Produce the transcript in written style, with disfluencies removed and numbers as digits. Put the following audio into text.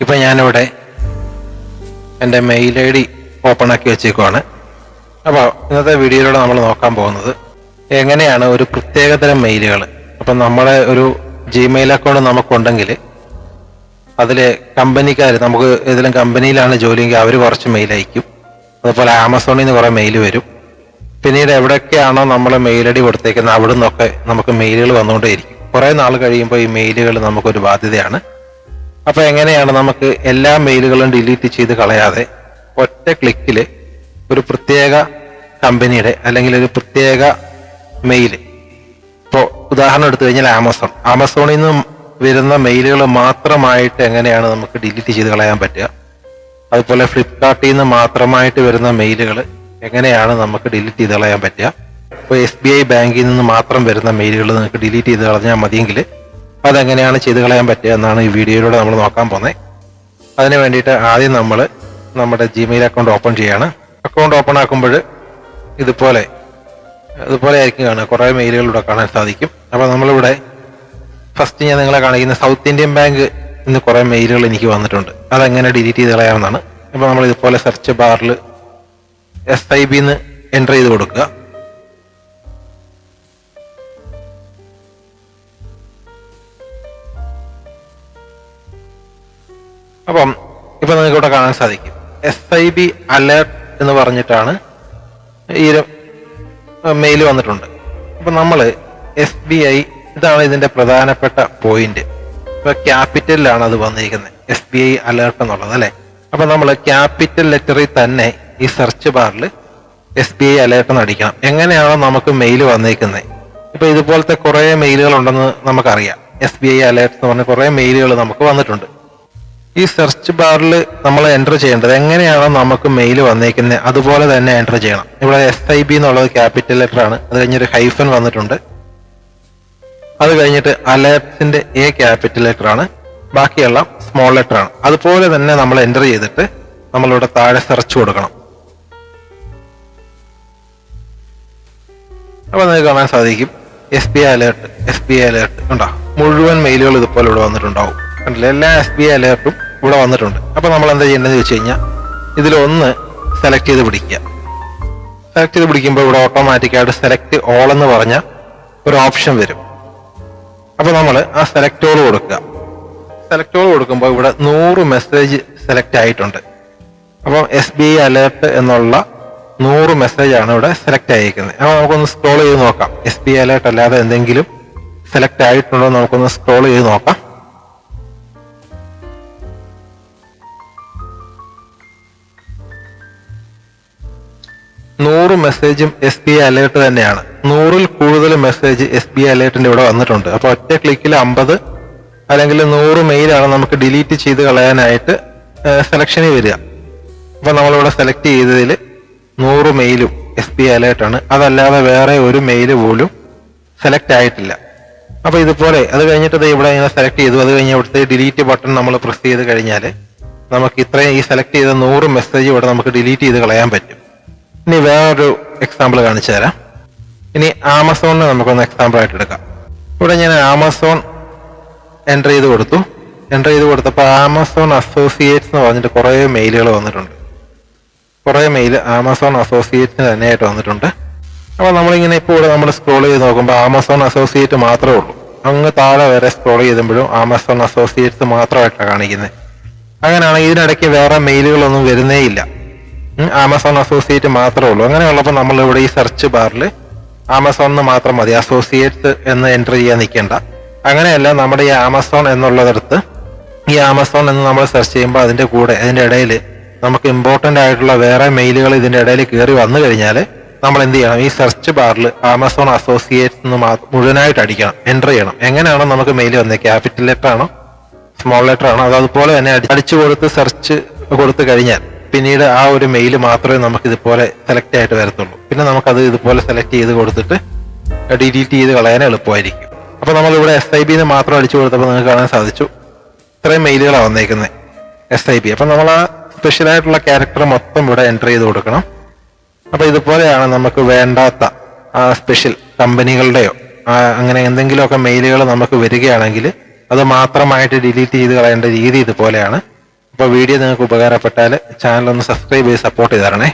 ഇപ്പം ഞാനിവിടെ എൻ്റെ മെയിൽ ഐ ഡി ഓപ്പൺ ആക്കി വെച്ചേക്കുവാണ്. അപ്പോൾ ഇന്നത്തെ വീഡിയോയിലൂടെ നമ്മൾ നോക്കാൻ പോകുന്നത് എങ്ങനെയാണ് ഒരു പ്രത്യേകതരം മെയിലുകൾ, അപ്പം നമ്മുടെ ഒരു ജിമെയിൽ അക്കൗണ്ട് നമുക്കുണ്ടെങ്കിൽ അതിൽ കമ്പനിക്കാർ, നമുക്ക് ഏതെങ്കിലും കമ്പനിയിലാണ് ജോലിയെങ്കിൽ അവർ കുറച്ച് മെയിൽ അയക്കും. അതുപോലെ ആമസോണിൽ നിന്ന് കുറേ മെയിൽ വരും. പിന്നീട് എവിടെയൊക്കെയാണോ നമ്മൾ മെയിൽ ഐ ഡി കൊടുത്തേക്കുന്നത് അവിടെ നിന്നൊക്കെ നമുക്ക് മെയിലുകൾ വന്നുകൊണ്ടേയിരിക്കും. കുറേ നാൾ കഴിയുമ്പോൾ ഈ മെയിലുകൾ നമുക്കൊരു ബാധ്യതയാണ്. അപ്പോൾ എങ്ങനെയാണ് നമുക്ക് എല്ലാ മെയിലുകളും ഡിലീറ്റ് ചെയ്ത് കളയാതെ ഒറ്റ ക്ലിക്കിൽ ഒരു പ്രത്യേക കമ്പനിയുടെ അല്ലെങ്കിൽ ഒരു പ്രത്യേക മെയിൽ, ഇപ്പോൾ ഉദാഹരണം എടുത്തു കഴിഞ്ഞാൽ ആമസോണിൽ നിന്നും വരുന്ന മെയിലുകൾ മാത്രമായിട്ട് എങ്ങനെയാണ് നമുക്ക് ഡിലീറ്റ് ചെയ്ത് കളയാൻ പറ്റുക, അതുപോലെ ഫ്ലിപ്കാർട്ടിൽ നിന്ന് മാത്രമായിട്ട് വരുന്ന മെയിലുകൾ എങ്ങനെയാണ് നമുക്ക് ഡിലീറ്റ് ചെയ്ത് കളയാൻ പറ്റുക, ഇപ്പോൾ SBI ബാങ്കിൽ നിന്ന് മാത്രം വരുന്ന മെയിലുകൾ നിങ്ങൾക്ക് ഡിലീറ്റ് ചെയ്ത് കളഞ്ഞാൽ മതിയെങ്കിൽ അതെങ്ങനെയാണ് ചെയ്ത് കളയാൻ പറ്റുക എന്നാണ് ഈ വീഡിയോയിലൂടെ നമ്മൾ നോക്കാൻ പോകുന്നത്. അതിന് വേണ്ടിയിട്ട് ആദ്യം നമ്മൾ നമ്മുടെ ജിമെയിൽ അക്കൗണ്ട് ഓപ്പൺ ചെയ്യാണ്. അക്കൗണ്ട് ഓപ്പൺ ആക്കുമ്പോൾ ഇതുപോലെ ആയിരിക്കും കാണുക, കുറേ മെയിലുകൾ ഇവിടെ കാണാൻ സാധിക്കും. അപ്പോൾ നമ്മളിവിടെ ഫസ്റ്റ് ഞാൻ നിങ്ങളെ കാണിക്കുന്ന സൗത്ത് ഇന്ത്യൻ ബാങ്ക് ഇന്ന് കുറേ മെയിലുകൾ എനിക്ക് വന്നിട്ടുണ്ട്. അതെങ്ങനെ ഡിലീറ്റ് ചെയ്ത് കളയാമെന്നാണ്. അപ്പോൾ നമ്മൾ ഇതുപോലെ സെർച്ച് ബാറിൽ SIB എന്ന് എൻ്റർ ചെയ്ത് കൊടുക്കുക. അപ്പം ഇപ്പം നിങ്ങൾക്ക് ഇവിടെ കാണാൻ സാധിക്കും SIB അലേർട്ട് എന്ന് പറഞ്ഞിട്ടാണ് ഈ മെയിൽ വന്നിട്ടുണ്ട്. അപ്പം നമ്മൾ SBI, ഇതാണ് ഇതിന്റെ പ്രധാനപ്പെട്ട പോയിന്റ്. ഇപ്പൊ ക്യാപിറ്റലിലാണ് അത് വന്നിരിക്കുന്നത്, SBI അലേർട്ട് എന്നുള്ളത് അല്ലെ. അപ്പൊ നമ്മൾ ക്യാപിറ്റൽ ലെറ്ററിൽ തന്നെ ഈ സെർച്ച് ബാറിൽ SBI അലേർട്ട് എന്ന് അടിക്കണം. എങ്ങനെയാണോ നമുക്ക് മെയിൽ വന്നിരിക്കുന്നത്, ഇപ്പൊ ഇതുപോലത്തെ കുറെ മെയിലുകൾ ഉണ്ടെന്ന് നമുക്കറിയാം. SBI അലേർട്ട് എന്ന് പറഞ്ഞ കുറെ മെയിലുകൾ നമുക്ക് വന്നിട്ടുണ്ട്. ഈ സെർച്ച് ബാറിൽ നമ്മൾ എൻ്റർ ചെയ്യേണ്ടത് എങ്ങനെയാണോ നമുക്ക് മെയിൽ വന്നേക്കുന്നത് അതുപോലെ തന്നെ എൻ്റർ ചെയ്യണം. ഇവിടെ SIB എന്നുള്ളത് ക്യാപിറ്റൽ ലെറ്റർ ആണ്, അത് കഴിഞ്ഞൊരു ഹൈഫൻ വന്നിട്ടുണ്ട്. അത് കഴിഞ്ഞിട്ട് അലേർട്സിന്റെ A ക്യാപിറ്റൽ ലെറ്റർ ആണ്, ബാക്കിയെല്ലാം സ്മോൾ ലെറ്റർ ആണ്. അതുപോലെ തന്നെ നമ്മൾ എൻ്റർ ചെയ്തിട്ട് നമ്മളിവിടെ താഴെ സെർച്ച് കൊടുക്കണം. അപ്പൊ നിങ്ങൾക്ക് കാണാൻ സാധിക്കും SBI അലേർട്ട് ഉണ്ടോ, മുഴുവൻ മെയിലുകൾ ഇതുപോലെ ഇവിടെ വന്നിട്ടുണ്ടാവും. കണ്ടില്ലേ, എല്ലാ SBI അലേർട്ടും ഇവിടെ വന്നിട്ടുണ്ട്. അപ്പൊ നമ്മൾ എന്താ ചെയ്യേണ്ടതെന്ന് വെച്ച് കഴിഞ്ഞാൽ ഇതിലൊന്ന് സെലക്ട് ചെയ്ത് പിടിക്കുക. സെലക്ട് ചെയ്ത് പിടിക്കുമ്പോൾ ഇവിടെ ഓട്ടോമാറ്റിക്കായിട്ട് സെലക്ട് ഓൾ എന്ന് പറഞ്ഞ ഒരു ഓപ്ഷൻ വരും. അപ്പൊ നമ്മൾ ആ സെലക്ട് ഓൾ കൊടുക്കുക. സെലക്ട് ഓൾ കൊടുക്കുമ്പോൾ ഇവിടെ 100 മെസ്സേജ് സെലക്ട് ആയിട്ടുണ്ട്. അപ്പം SBI അലേർട്ട് എന്നുള്ള 100 മെസ്സേജാണ് ഇവിടെ സെലക്ട് ആയിരിക്കുന്നത്. അപ്പോൾ നമുക്കൊന്ന് സ്ക്രോൾ ചെയ്ത് നോക്കാം, SBI അലേർട്ട് അല്ലാതെ എന്തെങ്കിലും സെലക്ട് ആയിട്ടുണ്ടോ നമുക്കൊന്ന് സ്ക്രോൾ ചെയ്ത് നോക്കാം. മെസ്സേജും SBI അലേർട്ട് തന്നെയാണ്. 100ൽ കൂടുതൽ മെസ്സേജ് SBI അലേർട്ടിന്റെ ഇവിടെ വന്നിട്ടുണ്ട്. അപ്പൊ ഒറ്റ ക്ലിക്കിൽ 50 അല്ലെങ്കിൽ 100 മെയിലാണ് നമുക്ക് ഡിലീറ്റ് ചെയ്ത് കളയാനായിട്ട് സെലക്ഷനിൽ വരിക. അപ്പൊ നമ്മളിവിടെ സെലക്ട് ചെയ്തതിൽ 100 മെയിലും SBI അലേർട്ടാണ്, അതല്ലാതെ വേറെ ഒരു മെയിൽ പോലും സെലക്ട് ആയിട്ടില്ല. അപ്പൊ ഇതുപോലെ അത് കഴിഞ്ഞിട്ട് ഇവിടെ ഇങ്ങനെ സെലക്ട് ചെയ്തു. അത് കഴിഞ്ഞ് ഇവിടുത്തെ ഡിലീറ്റ് ബട്ടൺ നമ്മൾ പ്രസ് ചെയ്ത് കഴിഞ്ഞാൽ നമുക്ക് ഇത്രയും ഈ സെലക്ട് ചെയ്ത 100 മെസ്സേജ് ഇവിടെ നമുക്ക് ഡിലീറ്റ് ചെയ്ത് കളയാൻ പറ്റും. ഇനി വേറൊരു എക്സാമ്പിൾ കാണിച്ചു തരാം. ഇനി ആമസോണിന് നമുക്കൊന്ന് എക്സാമ്പിൾ ആയിട്ട് എടുക്കാം. ഇവിടെ ഞാൻ ആമസോൺ എൻ്റർ ചെയ്ത് കൊടുത്തപ്പോൾ ആമസോൺ അസോസിയേറ്റ്സ് എന്ന് പറഞ്ഞിട്ട് കുറേ മെയിലുകൾ വന്നിട്ടുണ്ട്. കുറേ മെയിൽ ആമസോൺ അസോസിയേറ്റ്സിന് തന്നെയായിട്ട് വന്നിട്ടുണ്ട്. അപ്പോൾ നമ്മളിങ്ങനെ ഇപ്പോൾ ഇവിടെ നമ്മൾ സ്ക്രോൾ ചെയ്ത് നോക്കുമ്പോൾ ആമസോൺ അസോസിയേറ്റ് മാത്രമേ ഉള്ളൂ. അങ്ങ് താഴെ വരെ സ്ക്രോൾ ചെയ്തുമ്പോഴും ആമസോൺ അസോസിയേറ്റ്സ് മാത്രമായിട്ടാണ് കാണിക്കുന്നത്. അങ്ങനെയാണെങ്കിൽ ഇതിനിടയ്ക്ക് വേറെ മെയിലുകളൊന്നും വരുന്നേ ഇല്ല, ആമസോൺ അസോസിയേറ്റ് മാത്രമേ ഉള്ളൂ. അങ്ങനെയുള്ളപ്പോൾ നമ്മളിവിടെ ഈ സെർച്ച് ബാറിൽ ആമസോണിന് മാത്രം മതി, അസോസിയേറ്റ്സ് എന്ന് എൻ്റർ ചെയ്യാൻ നിൽക്കേണ്ട. അങ്ങനെയല്ല, നമ്മുടെ ഈ ആമസോൺ എന്നുള്ളതെടുത്ത് ഈ ആമസോൺ എന്ന് നമ്മൾ സെർച്ച് ചെയ്യുമ്പോൾ അതിൻ്റെ ഇടയിൽ നമുക്ക് ഇമ്പോർട്ടൻ്റ് ആയിട്ടുള്ള വേറെ മെയിലുകൾ ഇതിൻ്റെ ഇടയിൽ കയറി വന്നു കഴിഞ്ഞാൽ നമ്മൾ എന്ത് ചെയ്യണം, ഈ സെർച്ച് ബാറിൽ ആമസോൺ അസോസിയേറ്റ്സ് എന്ന് മുഴുവനായിട്ട് അടിക്കണം, എൻ്റർ ചെയ്യണം. എങ്ങനെയാണോ നമുക്ക് മെയിൽ വന്നത്, ക്യാപിറ്റൽ ലെറ്റർ ആണോ സ്മോൾ ലെറ്റർ ആണോ, അതുപോലെ തന്നെ അടിച്ചു കൊടുത്ത് സെർച്ച് കൊടുത്തു കഴിഞ്ഞാൽ പിന്നീട് ആ ഒരു മെയിൽ മാത്രമേ നമുക്ക് ഇതുപോലെ സെലക്ട് ആയിട്ട് വരത്തുള്ളൂ. പിന്നെ നമുക്കത് ഇതുപോലെ സെലക്ട് ചെയ്ത് കൊടുത്തിട്ട് ഡിലീറ്റ് ചെയ്ത് കളയാൻ എളുപ്പമായിരിക്കും. അപ്പൊ നമ്മളിവിടെ SIB എന്ന് മാത്രം അടിച്ചു കൊടുത്തപ്പോൾ നിങ്ങൾക്ക് കാണാൻ സാധിച്ചു ഇത്രയും മെയിലുകളാണ് വന്നേക്കുന്നത് SIB. അപ്പൊ നമ്മൾ ആ സ്പെഷ്യലായിട്ടുള്ള ക്യാരക്ടർ മൊത്തം ഇവിടെ എൻ്റർ ചെയ്ത് കൊടുക്കണം. അപ്പൊ ഇതുപോലെയാണ് നമുക്ക് വേണ്ടാത്ത ആ സ്പെഷ്യൽ കമ്പനികളുടെയോ അങ്ങനെ എന്തെങ്കിലുമൊക്കെ മെയിലുകൾ നമുക്ക് വരികയാണെങ്കിൽ അത് മാത്രമായിട്ട് ഡിലീറ്റ് ചെയ്ത് കളയേണ്ട രീതി ഇതുപോലെയാണ്. അപ്പോൾ വീഡിയോ നിങ്ങൾക്ക് ഉപകാരപ്പെട്ടാൽ ചാനൽ ഒന്ന് സബ്സ്ക്രൈബ് ചെയ്ത് സപ്പോർട്ട് ചെയ്ത് തരണേ.